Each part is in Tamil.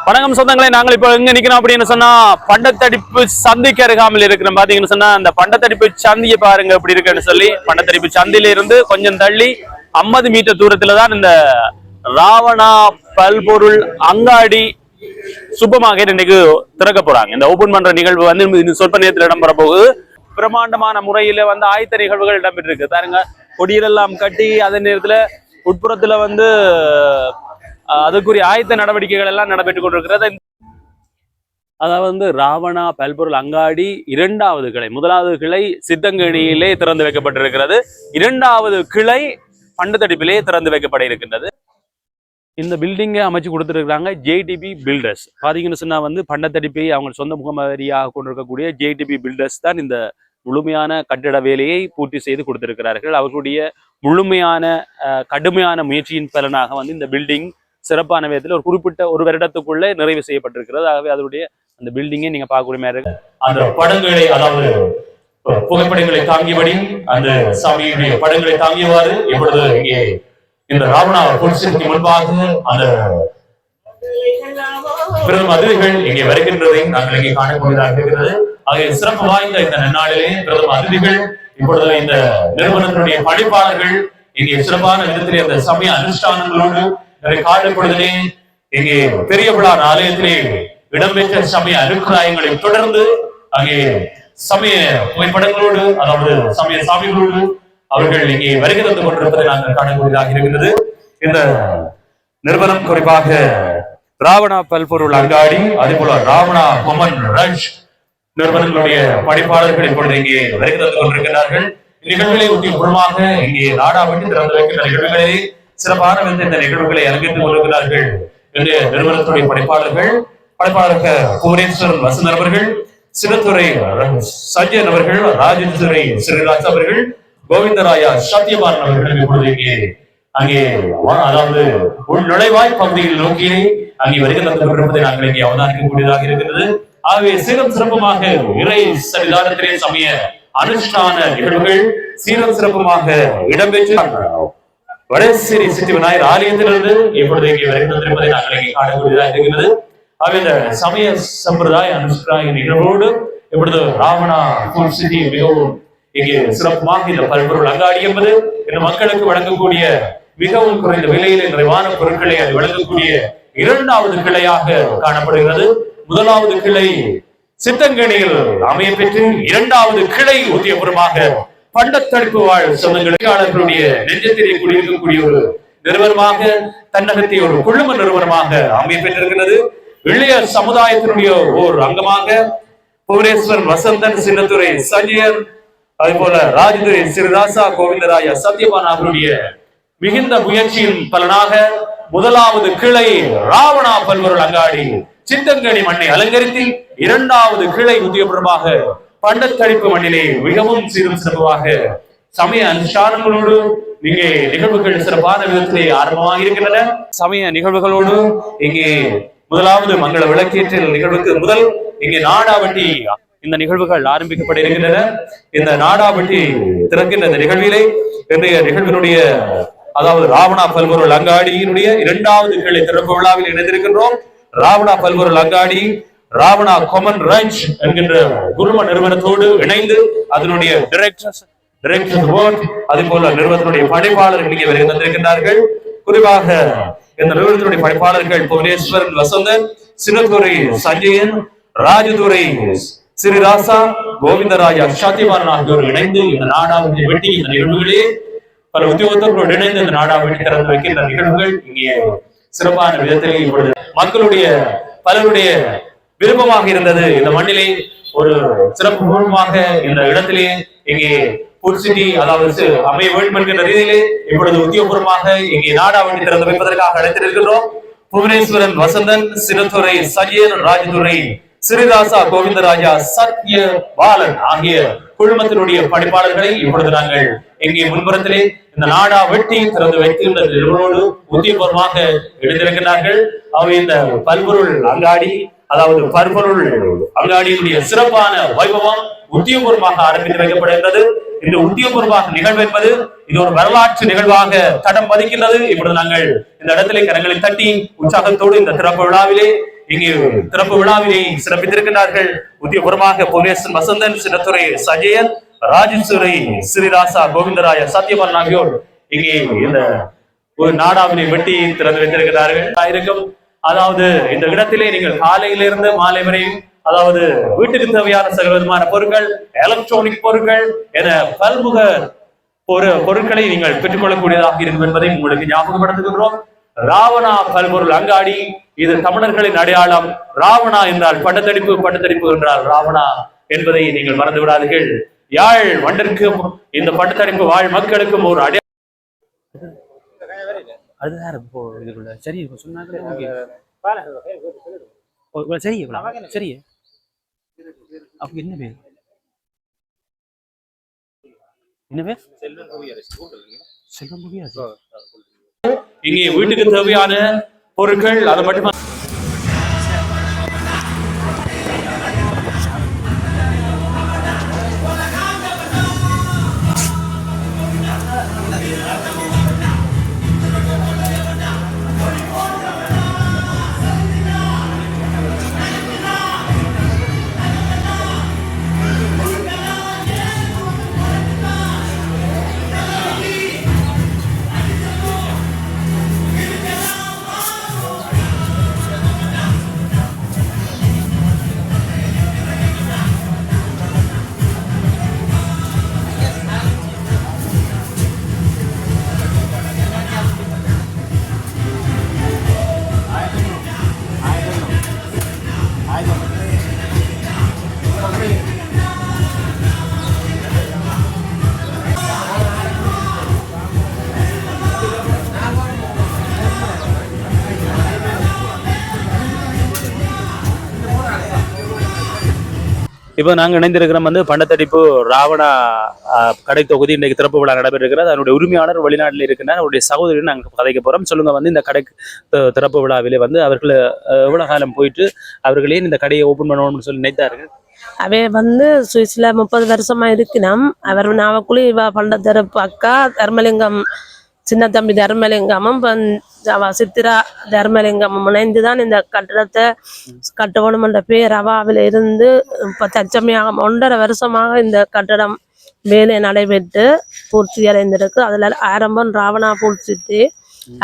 வணக்கம் சொந்தங்களே, நாங்கள் இப்போ எங்க நிக்கிறோம் அப்படின்னு சொன்னா பண்டத்தடிப்பு சந்திக்கு அருகாமல் இருக்கிறோம். பாத்தீங்கன்னு சொன்னா அந்த பண்டத்தடிப்பு சந்தியை பாருங்க எப்படி இருக்குன்னு சொல்லி. பண்டத்தடிப்பு சந்தில இருந்து கொஞ்சம் தள்ளி 50 மீட்டர் தூரத்துல தான் இந்த ராவணா பல்பொருள் அங்காடி சூப்பர் மார்க்கெட் இன்னைக்கு திறக்க போறாங்க. இந்த ஓபன் பண்ற நிகழ்வு வந்து சொற்ப நேரத்தில் இடம்பெற போகுது. பிரமாண்டமான முறையில வந்து ஆயத்த நிகழ்வுகள் இடம்பெற்று இருக்கு. பாருங்க, கொடியெல்லாம் கட்டி அதே நேரத்துல உட்புறத்துல வந்து அதுக்குரிய ஆயத்த நடவடிக்கைகள் எல்லாம் நடைபெற்றுக் கொண்டிருக்கிறது. அதாவது வந்து ராவணா பல்பொருள் அங்காடி 2வது கிளை, 1வது கிளை சித்தங்கணியிலே திறந்து வைக்கப்பட்டிருக்கிறது. 2வது கிளை பண்டத்தடிப்பிலே திறந்து வைக்கப்பட இருக்கின்றது. இந்த பில்டிங்கை அமைச்சு கொடுத்துருக்காங்க ஜேடிபி பில்டர்ஸ். பாத்தீங்கன்னு சொன்னா வந்து பண்டத்தடிப்பை அவங்க சொந்த முகமாதிரியாக கொண்டிருக்கக்கூடிய ஜேடிபி பில்டர்ஸ் தான் இந்த முழுமையான கட்டிட வேலையை பூர்த்தி செய்து கொடுத்திருக்கிறார்கள். அவர்களுடைய முழுமையான கடுமையான முயற்சியின் பலனாக வந்து இந்த பில்டிங் சிறப்பான விதத்தில் ஒரு குறிப்பிட்ட ஒரு வருடத்துக்குள்ளே நிறைவு செய்யப்பட்டிருக்கிறது. ஆகவே அதனுடைய அந்த பில்டிங்கை நீங்க பார்க்கக்கூடிய மாதிரி இருக்கு. அந்த படங்களை, அதாவது புகைப்படங்களை தாங்கியபடி அந்த சாமியுடைய படங்களை தாங்கியவாறு இப்பொழுது இங்கே இந்த ராவணா பொலிசிற்கு முன்பாக அந்த பெரும் அதிதிகள் இங்கே வருகின்றதை நாங்கள் இங்கே காணக்கூடியதாக இருக்கிறது. ஆகிய சிறப்பு வாய்ந்த இந்த நன்னாளிலே பிரதம அதிதிகள் இப்பொழுது இந்த நிறுவனத்தினுடைய பணிப்பாளர்கள் இங்கே சிறப்பான விதத்திலே அந்த சமய அனுஷ்டானங்களோடு காணப்படுவதிலே இங்கே பெரிய விழா ஆலயத்திலே இடம்பெற்ற சமய அனுக்கிராயங்களை தொடர்ந்து அங்கே சமய புகைப்படங்களோடு, அதாவது சமய சாமிகளோடு அவர்கள் இங்கே வருகை தந்து கொண்டிருப்பதை நாங்கள் காணக்கூடியதாக இருக்கிறது. இந்த நிறுவனம் குறிப்பாக ராவணா பல்பொருள் அங்காடி, அதே போல ராவணா கொமன் ரஞ்ச் நிறுவனங்களுடைய பணிப்பாளர்கள் இப்பொழுது இங்கே வருகை தந்து கொண்டிருக்கிறார்கள். நிகழ்வுகளை ஒட்டி பூர்வமாக இங்கே நாடாவட்டி திறந்து வைக்கின்ற நிகழ்வுகளை சிறப்பான வந்து இந்த நிகழ்வுகளை அரங்கேற்றுக் கொண்டிருக்கிறார்கள் என்று நிறுவனத்துடைய படைப்பாளர்கள் புவனேஸ்வரன் வசந்தர் அவர்கள், சிவத்துறை சஞ்சயன் அவர்கள், ராஜேந்திரை ஸ்ரீராஜ் அவர்கள், கோவிந்தராயா சத்யபாரன் அவர்கள் இப்பொழுது அங்கே அதாவது உள் நுழைவாய் பகுதியில் நோக்கி அங்கே வருகை தந்து கொண்டிருப்பதை நாங்கள் இங்கே அவதானிக்கக்கூடியதாக இருக்கிறது. ஆகவே சீரம் சிறப்புமாக இறை சன்னிதானத்திலே சமய அனுஷ்டான நிகழ்வுகள் சீரம் சிறப்புமாக இடம்பெற்று வடசேரி சித்தி விநாயகர் ஆலயத்திலிருந்து இப்பொழுது இங்கே வருகை தந்திருப்பதை நாங்கள் இங்கே காணக்கூடியதாக இருக்கிறது. ஆகவே இந்த சமய சம்பிரதாய அனுஷ்டான நிகழ்வோடு இப்பொழுது ராவணா சிட்டி மிகவும் இங்கே சிறப்புமாக இந்த பல்பொருள் அங்காடி என்பது இந்த மக்களுக்கு வழங்கக்கூடிய மிகவும் குறைந்த விலையில நிறைவான பொருட்களை அது வழங்கக்கூடிய 2வது கிளையாக காணப்படுகிறது. 1வது கிளை சித்தங்கணியில் அமைய பெற்று 2வது கிளை உத்தியபுரமாக பண்டத்தடிப்பு வாழ் சொந்தங்களுடைய நெஞ்சத்திலே குடியிருக்கக்கூடிய ஒரு நிறுவனமாக, தன்னகத்திய ஒரு குழும நிறுவனமாக அமைய பெற்றிருக்கிறது. இளைய சமுதாயத்தினுடைய ஓர் அங்கமாக புவனேஸ்வரன் வசந்தன், சின்னத்துறை சஞ்சயன், அதே போல ராஜதுரை ஸ்ரீராசா, கோவிந்தராயா சத்யபான் அவருடைய மிகுந்த முயற்சியின் பலனாக 1வது கிளை ராவணா பல்பொருள் அங்காடி சித்தங்கணி மண்ணை அலங்கரித்து 2வது கிளை உத்தியபுரமாக பண்டத்தடிப்பு மண்ணிலே மிகவும் சீரும் சிறப்பாக சமய அனுஷ்டானங்களோடு இங்கே நிகழ்வுகள் சிறப்பான விதத்திலே ஆரம்பமாக இருக்கின்றன. சமய நிகழ்வுகளோடு இங்கே 1வது மங்கள விளக்கேற்றல் நிகழ்வுக்கு முதல் இங்கே நாடாவட்டி இந்த நிகழ்வுகள் ஆரம்பிக்கப்பட இருக்கின்றன. இந்த நாடாவட்டி திறக்கின்ற இந்த நிகழ்விலே இன்றைய நிகழ்வினுடைய, அதாவது ராவணா பல்பொருள் அங்காடியினுடைய 2வது கிளை திறப்பு விழாவில் இணைந்திருக்கின்றோம். ராவணா பல்பொருள் அங்காடி ராவணா கொமன் ரஞ்ச் என்கின்ற குரும நிறுவனத்தோடு இணைந்து அதனுடைய டைரக்டர் போர்ட், அதே போல நிறுவனத்தினுடைய படைப்பாளர்கள் இங்கே வருகை தந்திருக்கின்றார்கள். குறிப்பாக இந்த நிறுவனத்தினுடைய படைப்பாளர்கள் புவனேஸ்வரன் வசந்தன், சின்னத்துறை சஞ்சயன், ராஜதுரை ஸ்ரீராசா, கோவிந்தராயா சத்யபாரன் ஆகியோர் இணைந்து இந்த நாடாவட்டி வெட்டி இந்த நிகழ்வுகளே பல உத்தியோகத்தோடு இணைந்து இந்த நாடாவட்டி திறந்து வைக்கின்ற நிகழ்வுகள் இங்கே சிறப்பான விதத்திலே இப்பொழுது மக்களுடைய பலருடைய விருப்பமாக இருந்தது. இந்த மண்ணிலே ஒரு சிறப்பு பூர்வமாக இந்த இடத்திலே இங்கே புல்சிட்டி, அதாவது அமைய வேண்டும் என்கின்ற ரீதியிலே இப்பொழுது உத்தியோகபூர்வமாக இங்கே நாடாவட்டி திறந்து வைப்பதற்காக அழைத்திருக்கின்றோம். புவனேஸ்வரன் வசந்தன், சின்னத்துறை சஞ்சயன், ராஜதுரை ஸ்ரீராசா, கோவிந்தராஜா சத்ய பாலன் ஆகிய குழுமத்தினுடைய பணிப்பாளர்களை இப்பொழுது நாங்கள் இங்கே முன்புறத்திலே இந்த நாடா வெட்டி திறந்து வைக்கின்ற நிறுவனோடு உத்தியபூர்வமாக எழுந்திருக்கிறார்கள். அவை இந்த பல்பொருள் அங்காடி, அதாவது பல்பொருள் அங்காடியினுடைய சிறப்பான வைபவம் உத்தியோகபூர்வமாக ஆரம்பித்து வைக்கப்படுகின்றது. இந்த உத்தியோகபூர்வமாக நிகழ்வு என்பது இது ஒரு வரலாற்று நிகழ்வாக தடம் பதிக்கின்றது. இப்பொழுது நாங்கள் இந்த இடத்திலே கரங்களை தட்டி உற்சாகத்தோடு இந்த திறப்பு விழாவிலே இங்கே திறப்பு விழாவினை சிறப்பித்திருக்கிறார்கள். உத்தியபூர்வமாக பொலியசன் வசந்தன், சின்னத்துறை சஜயன், ராஜேஸ்வரி, ஸ்ரீராசா, கோவிந்தராய, சத்யபாலன் ஆகியோர் இங்கே இந்த ஒரு நாடாவினை வெட்டி திறந்து வைத்திருக்கிறார்கள். அதாவது இந்த இடத்திலே நீங்கள் காலையிலிருந்து மாலை வரையும் அதாவது வீட்டுக்கு தேவையான சகல விதமான பொருட்கள், எலக்ட்ரானிக் பொருட்கள் என பல்முக பொருட்களை நீங்கள் பெற்றுக்கொள்ளக்கூடியதாக இருக்கும் என்பதை உங்களுக்கு ஞாபகப்படுத்துகின்றோம். ராவணா பல்பொருள் அங்காடி, இது தமிழர்களின் அடையாளம். ராவணா என்றால் பட்டத்தடிப்பு, பட்டத்தடிப்பு என்றால் ராவணா என்பதை நீங்கள் மறந்து விடாதீர்கள். யாழ் மண்ணிற்கும் இந்த பட்டத்தடிப்பு வாழ் மக்களுக்கும் ஒரு அடையாளம். சரி சரி சரி அப்ப என்ன பேர் செல்வம் புவியரசு. இங்கே வீட்டுக்கு தேவையான பொருட்கள் அது மட்டும் இப்போ நாங்கள் இணைந்திருக்கிறோம் பண்டத்தடிப்பு ராவணா கடை தொகுதி இன்றைக்கு திறப்பு விழா நடைபெற்றிருக்கிறது. அதனுடைய உரிமையாளர் வெளிநாட்டில் இருக்கிறார். அவருடைய சகோதரியும் நாங்கள் கதைக்க போகிறோம். சொல்லுங்க, இந்த கடை திறப்பு விழாவிலே அவர்கள் எவ்வளோ காலம் போயிட்டு அவர்களே இந்த கடையை ஓப்பன் பண்ணணும்னு சொல்லி நினைத்தார்கள். அவை சுவிஸ்ல 30 வருஷமா இருக்கணும். அவர் நாவக்குழி பண்டத்தரப்பு அக்கா தர்மலிங்கம், சின்ன தம்பி தர்மலிங்கமும் சித்திரா தர்மலிங்கமும் இணைந்துதான் இந்த கட்டடத்தை கட்டணும் என்ற பேர் அவாவில் இருந்து இப்போ தச்சமையாக 1.5 வருஷமாக இந்த கட்டடம் வேலை நடைபெற்று பூர்த்தி அடைந்திருக்கு. அதில் ஆரம்பம் ராவணா பூர்த்தி.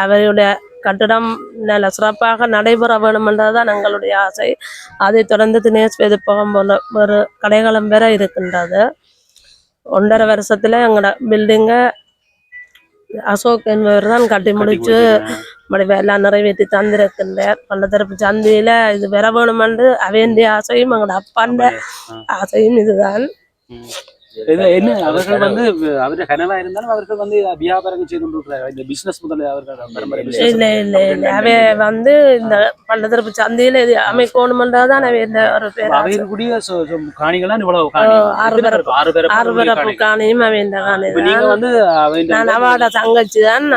அவருடைய கட்டடம் நல்ல சிறப்பாக நடைபெற வேண்டும் என்றதுதான் எங்களுடைய ஆசை. அதை தொடர்ந்து தினேஷ் வெதுப்பகம் போன்ற ஒரு கடைகளும் வேற இருக்கின்றது. 1.5 வருஷத்துல எங்களோட பில்டிங்கை அசோக் என்பவர் தான் கட்டி முடிச்சு எல்லாம் நிறைவேற்றி தந்திருக்கின்றார். பண்டத்தரப்பு சந்தையில இது பெற வேணும் என்று அவேண்டிய ஆசையும் எங்களோட அப்பாண்ட ஆசையும் இதுதான். என்ன அவர்கள் அவருடைய கனவா இருந்தாலும் அவர்கள் வியாபாரம் செய்து கொண்டிருக்கிறார்கள். இந்த பிசினஸ் முதல்ல அவர்கள் இல்ல இல்ல இல்ல அவை இந்த பண்டத்தரப்பு சந்தையில இது அமைக்கணும்ன்றதான் அவை இந்த ஒரு பேர் அவைகளுடைய காணிகள்லாம் இவ்வளவு 6 பரப்பு காணியும் அவை இந்த காணி நான் அவட தங்கச்சி தான்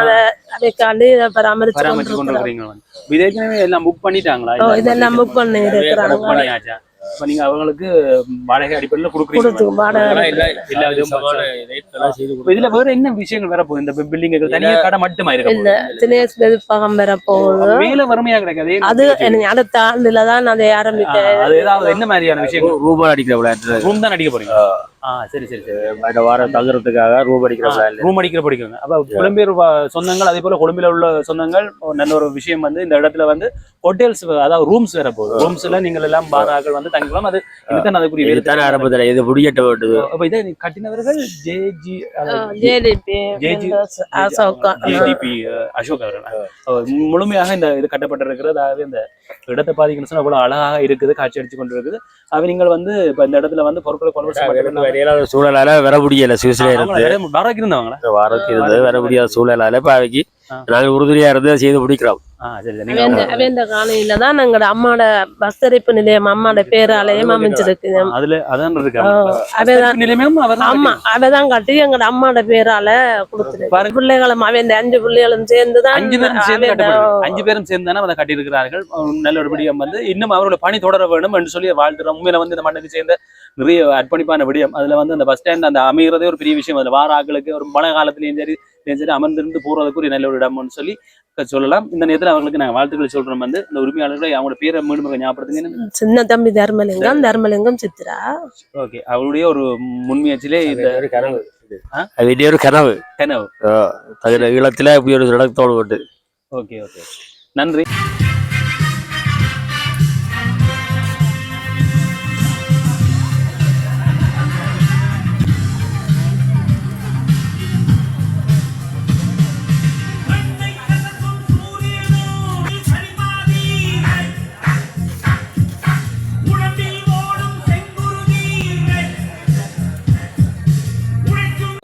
அவைக்காண்டி இதை பராமரிச்சு கொண்டிருக்கிறீங்க. விதைக்கனவே எல்லாம் புக் பண்ணிட்டாங்களா? இதெல்லாம் புக் பண்ணி இருக்கிறாங்க. நீங்க அவங்களுக்கு வாடகை அடிப்படையில் கொடுக்குறீங்க. இதுல வேற என்ன விஷயங்கள் வேற போகுது? இந்த பில்டிங் தனியா கடை மட்டுமா இருக்கு மேல வறுமையா கிடைக்காது. அது அடுத்த ஆண்டுலதான் அதை ஆரம்பிக்க. அது ஏதாவது என்ன மாதிரியான விஷயங்கள்? ரூபாய் அடிக்கிற ரூம் தான் அடிக்க போறீங்க? சரி சரி சரி. வாரம் தங்குறதுக்காக ரூம் அடிக்கிற படிக்கிறோங்க. அப்ப புலம்பெயர் சொந்தங்கள், அதே போல கொழும்பில உள்ள சொந்தங்கள் நல்ல ஒரு விஷயம் இந்த இடத்துல ஹோட்டல்ஸ், அதாவது ரூம்ஸ் வேற போகுது. ரூம்ஸ்ல நீங்கள் எல்லாம் பாராக்கள் தங்கிக்கலாம். அது இதுதான் அதுக்குரிய ஆரம்பத்தில் இது முடியட்ட வேண்டுது. அப்ப இதை கட்டினவர்கள் ஜேஜிபி அசோக் அவர்கள் முழுமையாக இந்த இது கட்டப்பட்டிருக்கிறது. அதாவது இந்த இடத்தை பாதிக்கணும் அவ்வளவு அழகாக இருக்குது, காட்சி அடிச்சு கொண்டு இருக்குது. அவ நீங்கள் இப்ப இந்த இடத்துல பொருட்களை கொள்வதற்கு சூழலால வர முடியல. சுவிஸ்ல இருந்து வாரக்கு இருந்தவங்களா வர முடியாத சூழலால இப்ப அவைக்கு நாங்கள் உறுதுணையா இருந்து செய்து முடிக்கிறோம். அவன் காலையில தான் எங்களோட அம்மாவோட வஸ்தரிப்பு நிலையம் அம்மாவோட பேராலயம் அமைஞ்சிருக்கு. ஆமா, அவதான் கட்டி எங்களோட அம்மாவோட பேரால கொடுத்துருக்கு. பிள்ளைகளும் அவன் 5 பிள்ளைகளும் சேர்ந்துதான் 5 பேரும் சேர்ந்துதானே அதை கட்டியிருக்கிறார்கள். நல்ல ஒரு படியம் இன்னும் அவரோட பணி தொடர வேண்டும் என்று சொல்லி வாழ்த்துறோம். உண்மையில இந்த மண்ணுக்கு சேர்ந்த நிறைய அர்ப்பணிப்பான விடயம். அதுல வந்து அந்த பஸ் ஸ்டாண்ட் அந்த அமைகிறதே ஒரு பெரிய விஷயம். அதுல வார ஆட்களுக்கு ஒரு மழை காலத்திலேயும் சரி அமர்ந்திருந்து போறதுக்கு ஒரு நல்ல ஒரு இடம்னு சொல்லலாம். இந்த நேரத்தில் அவர்களுக்கு நாங்கள் வாழ்த்துக்களை சொல்றோம். வந்து இந்த உரிமையாளர்களை அவங்களோட பேரை மீண்டும் ஞாபகப்படுத்துங்க. சின்ன தம்பி தர்மலிங்கம் சித்ரா. ஓகே, அவருடைய ஒரு முன்முயற்சியிலே இந்த ஒரு கனவு ஒரு கனவு ஈழத்துல இப்படி ஒரு இடத்தோடு போட்டு. ஓகே ஓகே, நன்றி.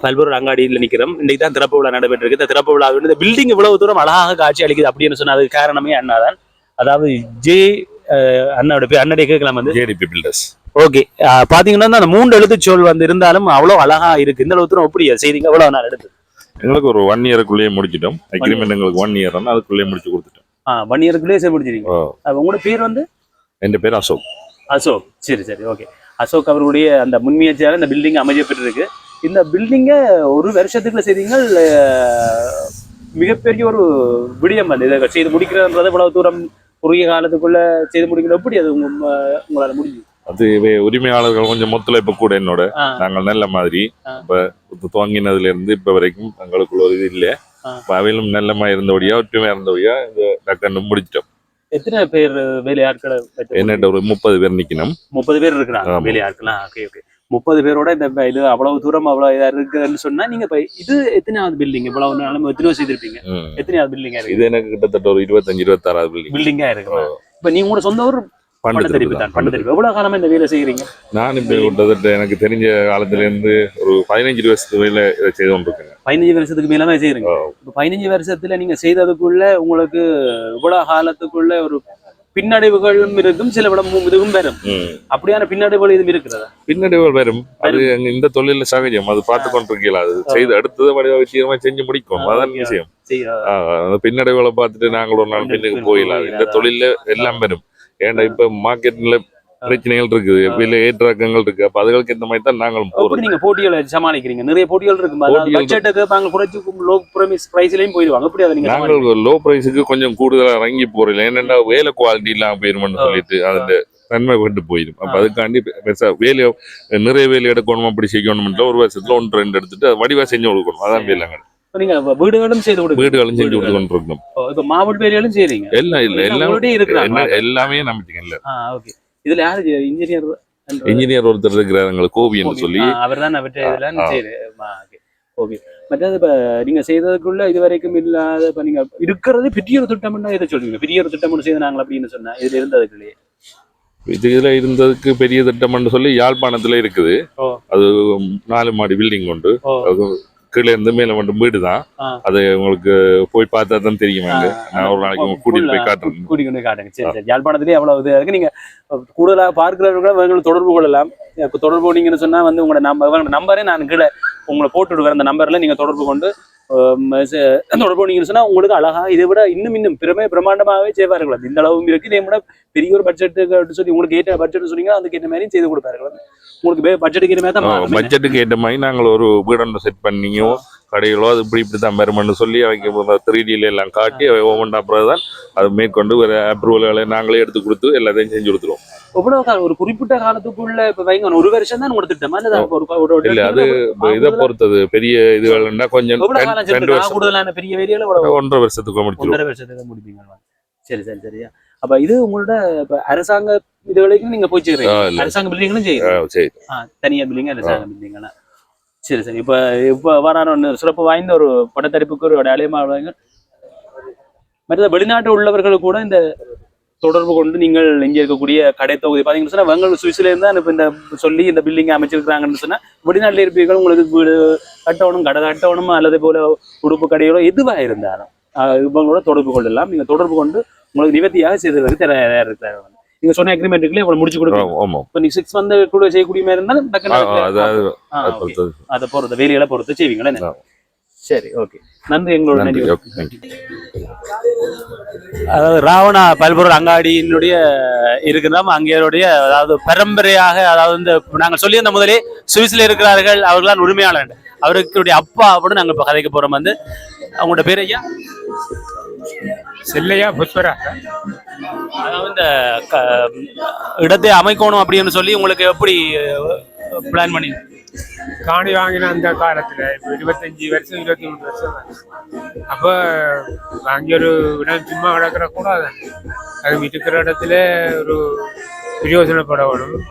பல்வேறு அங்காடியில் நிற்கிறோம். இன்றைக்கு தான் திறப்பு விழா நடைபெற்றிருக்கு. இந்த திறப்பு விழா இந்த பில்டிங் இவ்வளவு தூரம் அழகாக காட்சி அளிக்குது அப்படின்னு சொன்னா அதுக்கு காரணமே அண்ணா தான். அதாவது அண்ணாவோட பேர் அண்ணாடைய கேட்கலாம் வந்து ஜேடிபி பில்டர்ஸ். ஓகே, பாத்தீங்கன்னா அந்த 3 எழுத்துச்சொல் வந்து இருந்தாலும் அவ்வளவு அழகா இருக்கு. இந்த அளவு தூரம் எப்படி செய்திங்க எவ்வளவு நாள் எடுத்து? எங்களுக்கு ஒரு 1 இயருக்குள்ளேயே முடிச்சிட்டோம். அக்ரிமெண்ட் எங்களுக்கு 1 இயர் அதுக்குள்ளேயே முடிச்சு கொடுத்துட்டோம். 1 இயருக்குள்ளேயே செய்ய முடிச்சிருக்கீங்க. உங்களோட பேர் வந்து? என் பேர் அசோக். அசோக், சரி சரி, ஓகே. அசோக் அவருடைய அந்த முன்முயற்சியால இந்த பில்டிங் அமையப்பட்டிருக்கு. இந்த பில்டிங்கை ஒரு வருஷத்துக்குள்ள செய்தீங்க. மிகப்பெரிய ஒரு விடயம் வந்து இதை செய்து முடிக்கிறதுன்றது இவ்வளவு தூரம் குறுகிய காலத்துக்குள்ள செய்து முடிக்கிறது எப்படி அது உங்களால முடியும்? அது உரிமையாளர்கள் கொஞ்சம் ஒத்துழைப்பு கூட என்னோட. நாங்கள் நல்ல மாதிரி இப்ப துவங்கினதுல இருந்து இப்ப வரைக்கும் எங்களுக்குள்ள ஒரு இது இல்லை. அவையிலும் நல்லமா இருந்தபடியா ஒற்றுமையா இருந்தபடியா இந்த டக்குன்னு முடிச்சிட்டோம். எத்தனை பேர் வேலையாட்களை? என்னட்ட ஒரு 30 பேர் நிக்கணும். 30 பேர் இருக்கிறாங்க வேலையாட்களா? ஓகே ஓகே, 30 பேரோட இந்த இது அவ்வளவு தூரம் அவ்வளவு இதா இருக்குன்னு சொன்னா நீங்க இப்ப இது எத்தனாவது பில்டிங்? இவ்வளவு நாளும் எத்தனை செய்திருப்பீங்க? எத்தனாவது பில்டிங்கா இருக்கு? இது எனக்கு கிட்டத்தட்ட ஒரு 25-26 பில்டிங்கா இருக்கு. இப்ப நீங்க உங்களோட சொந்த ஊர் பண்டத்தரிப்பு தான். பண்டத்தரிப்பு எவ்வளவு காலமா இந்த வேலை செய்யறீங்க? நான் இப்ப கிட்டத்தட்ட எனக்கு தெரிஞ்ச காலத்துல இருந்து ஒரு 15 வருஷத்துக்கு மேல இதை செய்து கொண்டிருக்கேன். 15 வருஷத்துக்கு மேலதான் செய்யறீங்க. இப்ப 15 வருஷத்துல நீங்க செய்ததுக்குள்ள உங்களுக்கு இவ்வளவு காலத்துக்குள்ள ஒரு பின்னடைவுகளும் இருக்கும், சில இதுவும் வரும். அப்படியான பின்னடைவுகள் இதுவும் இருக்கிறதா? பின்னடைவுகள் வரும். அது இந்த தொழில சகஜம். அது பார்த்து கொண்டிருக்கீங்களா? அது செய்து அடுத்தது வடிவ விஷயமா செஞ்சு முடிக்கும். அதான் விஷயம். பின்னடைவுகளை பார்த்துட்டு நாங்கள் ஒரு நாள் பின்னுக்கு போயிடலாம். இந்த தொழில எல்லாம் வரும். ஏன்டா இப்ப மார்க்கெட்ல பிரச்சனைகள் இருக்குது, விலை ஏற்றங்கள் இருக்கு. அப்ப அதுகளுக்கு இந்த மாதிரி தான் நாங்களும் போறோம். நீங்க போட்டிகளை சமாளிக்கிறீங்க. நிறைய போட்டிகள் இருக்கு. லோ பிரைஸ்லயும் போயிடுவாங்க. அப்படி அதை நாங்கள் லோ பிரைஸுக்கு கொஞ்சம் கூடுதலா இறங்கி போறோம். ஏன்னா வேலை குவாலிட்டி இல்லாம போயிருமென்னு சொல்லிட்டு அந்த தன்மை கொண்டு போயிடும். அப்ப அதுக்காண்டி வேலையை நிறைய வேலை எடுக்கணும். அப்படி செய்யணும். ஒரு வருஷத்துல 1-2 எடுத்துட்டு வடிவா செஞ்சு கொடுக்கணும். அதான் வேலைங்க. நீங்க வீடுகளும் செய்து வீடுகளும் செஞ்சு கொடுத்து கொண்டிருக்கோம். இப்ப மாவட்ட வேலைகளும் செய்றீங்க? எல்லாம் இல்ல, எல்லாமே நம்பிட்டீங்க இல்ல. இதுல யாரு இன்ஜினியர் ஒருத்தர் இருக்கிறார் எங்களுக்கு கோவின்னு சொல்லி. அவர் தான் கோவி. மற்றது இப்ப நீங்க செய்ததுக்குள்ள இது வரைக்கும் இல்லாத இப்ப நீங்க இருக்கிறது பெரிய ஒரு திட்டம்னா எதை சொல்றீங்க? பெரிய ஒரு திட்டம் செய்து நாங்கள் அப்படின்னு சொன்னா இதுல இருந்ததுக்குள்ளேயே இதுல இருந்ததுக்கு பெரிய திட்டம்னு சொல்லி யாழ்ப்பாணத்துல இருக்குது. அது 4 மாடி பில்டிங் உண்டு. கீழே இருந்து மேல மட்டும் வீடு தான். அது உங்களுக்கு போய் பார்த்தா தான் தெரியும். நான் ஒரு நாளைக்கு கூட்டிட்டு போய் காட்டுறேன். கூட்டிட்டு போய் காட்டுங்க. சரி சரி. யாழ்ப்பாணத்திலேயே அவ்வளவு இது இருக்கு. நீங்க கூடுதலா பார்க்கிறவர்கள் தொடர்பு கொள்ளலாம். தொடர்பு கொண்டீங்கன்னு சொன்னா வந்து உங்களோட நம்பரே நான் கீழே உங்களை போட்டு விடுவேன். அந்த நம்பர்ல நீங்க தொடர்பு கொண்டு தொடர்பு கொண்டீங்கன்னு சொன்னா உங்களுக்கு அழகா இதை விட இன்னும் பிரமாண்டமாகவே செய்வார்கள். இந்த அளவும் இருக்கு. இதை விட பெரிய ஒரு பட்ஜெட்டுக்கு சொல்லி உங்களுக்கு ஏற்ற பட்ஜெட் சொன்னீங்கன்னா அதுக்கு ஏற்ற மாதிரி செய்து கொடுப்பார்கள். உங்களுக்கு பட்ஜெட்டுக்கு ஏற்ற மாதிரி தான் பட்ஜெட்டுக்கு ஏற்ற மாதிரி நாங்கள் ஒரு வீடு செட் பண்ணியோ கடைகளோ அது இப்படி தான் வருமானு சொல்லி அவங்க 3Dல எல்லாம் காட்டி ஒவ்வொன்றா அப்புறம் தான் அது மேற்கொண்டு ஒரு அப்ரூவல்களை நாங்களே எடுத்து கொடுத்து எல்லாத்தையும் செஞ்சு கொடுத்துருவோம். எவ்வளவு ஒரு குறிப்பிட்ட காலத்துக்குள்ள இப்ப வைங்க 1 வருஷம் தான் உங்களுக்கு திட்டமா? இல்ல, அது இதை பொறுத்தது. பெரிய இதுகள்னா கொஞ்சம் கூடுதலான பெரிய வேலையில 1.5 வருஷத்துக்கு முடிச்சிருவோம். 1.5 வருஷத்துக்கு முடிப்பீங்க. சரி சரி சரியா. அப்ப இது உங்களோட அரசாங்க இதுகளுக்கும் நீங்க போய் செய்யறீங்க? அரசாங்க பில்டிங்களும் செய்யுங்க? தனியா பில்டிங் அரசாங்க பில்டிங்களா? சரி சரி. இப்ப வரான சிறப்பு வாய்ந்த ஒரு படத்தரிப்புக்கு ஒரு அடையாளமாக மற்ற வெளிநாட்டு உள்ளவர்கள் கூட இந்த தொடர்பு கொண்டு நீங்கள் இங்க இருக்கக்கூடிய கடை தொகுதி பாத்தீங்கன்னு சொன்னா வெங்கல் சுவிஸ்ல இருந்தா இப்ப இந்த சொல்லி இந்த பில்டிங் அமைச்சிருக்காங்கன்னு சொன்னா வெளிநாட்டுல இருப்பீர்கள். உங்களுக்கு வீடு கட்டணும், கடை கட்டணும், அல்லது போல உடுப்பு கடைகளோ எதுவா இருந்தாலும் இவங்களோட தொடர்பு கொள்ளலாம். நீங்க தொடர்பு கொண்டு உங்களுக்கு நிவர்த்தியாக செய்ததற்கு தயாரா இருக்கிறாங்க. நீங்க சொன்ன அக்ரிமெண்ட்டுக்குள்ளே இவ்வளவு முடிச்சு கொடுக்கணும். இப்ப நீ 6 மந்த் கூட செய்யக்கூடிய மாதிரி இருந்தாலும் அதை பொறுத்த வேலைகளை பொறுத்து செய்வீங்களா? சரி ஓகே நன்றி எங்களோட நன்றி நன்றி ஓகே தேங்க்யூ. அதாவது ராவணா பல்பொருள் அங்காடியினுடைய இருக்கிறோம் அங்கேயுடைய அதாவது பரம்பரையாக அதாவது இந்த நாங்கள் சொல்லியிருந்த முதலே சுவிஸ்ல இருக்கிறார்கள் அவர்களால் உரிமையாளர் அவருக்குடைய அப்பா அப்படின்னு நாங்கள் இப்போ கதைக்க போறோம் வந்து அவங்களோட பேர் ஐயா செல்லையா புஷ்பரா அதாவது இந்த இடத்தை அமைக்கணும் அப்படின்னு சொல்லி உங்களுக்கு எப்படி பிளான் பண்ணி காணி வாங்கின அந்த காலத்துல இப்போ 25 வருஷம் 23 வருஷம் அப்போ வாங்கி ஒரு இடம் சும்மா கிடக்கிற கூடாது அது இருக்கிற இடத்துல ஒரு பிரயோஜனப்பட வேணும்.